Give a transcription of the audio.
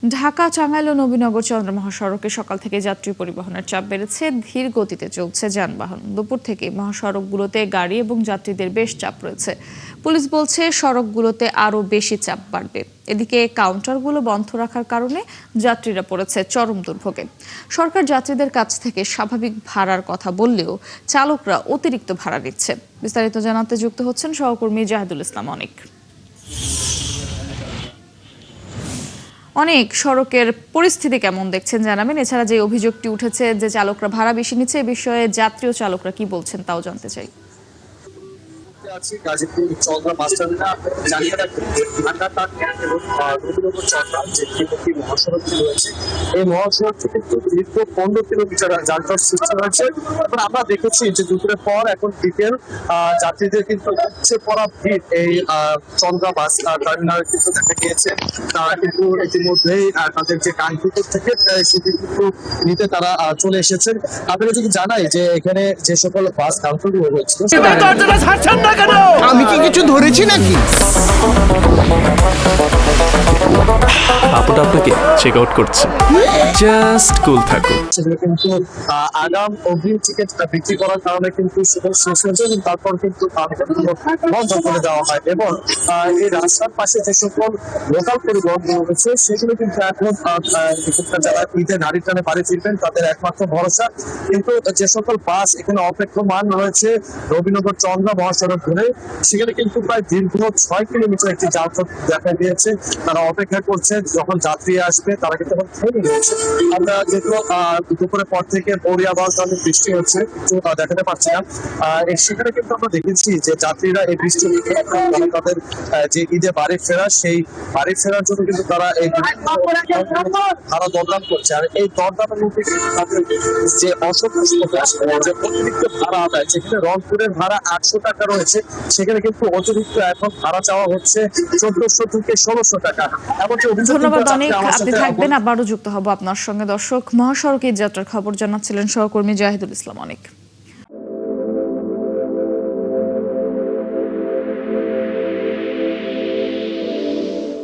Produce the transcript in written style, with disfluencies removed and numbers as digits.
ঢাকা টাঙ্গাইল ও নবীনগর চন্দ্র মহাসড়কে সকাল থেকে যাত্রী পরিবহনের চাপ বেড়েছে। ধীর গতিতে চলছে যানবাহন। দুপুর থেকে মহাসড়কগুলোতে গাড়ি এবং যাত্রীদের বেশ চাপ রয়েছে। পুলিশ বলছে সড়কগুলোতে আরও বেশি চাপ বাড়বে। এদিকে কাউন্টারগুলো বন্ধ রাখার কারণে যাত্রীরা পড়েছে চরম দুর্ভোগে। সরকার যাত্রীদের কাছ থেকে স্বাভাবিক ভাড়ার কথা বললেও চালকরা অতিরিক্ত ভাড়া নিচ্ছে। বিস্তারিত জানাতে যুক্ত হচ্ছেন সহকর্মী জাহিদুল ইসলাম অনেক। অনেক সড়কের পরিস্থিতি কেমন দেখছেন জানাবেন। এছাড়া যে অভিযোগটি উঠেছে যে চালকরা ভাড়া বেশি নিচ্ছে, এ বিষয়ে যাত্রী ও চালকরা কি বলছেন তাও জানতে চাই। গাজীপুর চন্দ্রা বাস টার্মিনাল জানিয়ে রাখবেন যে ঢাকা টাঙ্গাইল এবং নবীনগর চন্দ্রা যে ত্রিমুখী মহাসড়কটি রয়েছে, এই মহাসড়কটি কিন্তু দীর্ঘ 15 কিলোমিটার যানজট সৃষ্টি হয়েছে। এবং আমরা দেখেছি যে দুপুরের পর এখন বিকেল যাত্রীদের কিন্তু উপচে পড়া ভিড় এই চন্দ্রা বাস টার্মিনাল কিন্তু দেখা গিয়েছে। তারা কিন্তু ইতিমধ্যেই তাদের যে কাঙ্ক্ষিত থেকে সেটি কিন্তু নিতে তারা চলে এসেছেন। আপনারা যদি জানাই যে এখানে যে সকল বাস কাউন্টারগুলো রয়েছে, আমি কি কিছু ধরেছি নাকি? আপুটা আপনাকে চেক আউট করছে, জাস্ট কুল থাকুন। সেগুলো কিন্তু আগাম অগ্রিম টিকিট বিক্রি করার কারণে কিন্তু সেটা শেষ হয়েছে এবং তারপর কিন্তু বন্ধ করে দেওয়া হয়। এবং এই রাস্তার পাশে যে সকল লোকাল পরিবহন রয়েছে সেগুলো কিন্তু এখন যারা ঈদে নারী টানে বাড়ি ফিরবেন তাদের একমাত্র ভরসা। কিন্তু যে সকল বাস এখানে অপেক্ষমান রয়েছে রবীনগর চন্দ্রা মহাসড়ক ধরে, সেখানে কিন্তু প্রায় দীর্ঘ 6 কিলোমিটার একটি যানজট দেখা দিয়েছে। তারা অপেক্ষা করছে যখন যাত্রী আসবে, তারা কিন্তু এখন থেমে রয়েছে। আমরা যেহেতু দুপুরের পর থেকে বরিয়াবাদ অনেক বৃষ্টি হচ্ছে, দেখাতে পারছি না, সেখানে কিন্তু আমরা দেখেছি যে যাত্রীরা এই বৃষ্টি তাদের যে ঈদে বাড়ি ফেরা, সেই বাড়ি ফেরার জন্য কিন্তু তারা এই ভাড়া দরদাম করছে। আর এই দরদামের মধ্যে তাদের যে অসন্তোষ প্রকাশ, যে অতিরিক্ত ভাড়া আদায়, যেখানে রংপুরের ভাড়া 800 টাকা রয়েছে, সেখানে কিন্তু অতিরিক্ত এখন ভাড়া চাওয়া হচ্ছে 1400 থেকে 1600 টাকা। ধন্যবাদ অনেক, আপনি থাকবেন, আবারও যুক্ত হব আপনার সঙ্গে। দর্শক, মহাসড়কের যাত্রার খবর জানাচ্ছিলেন সহকর্মী জাহিদুল ইসলাম অনেক।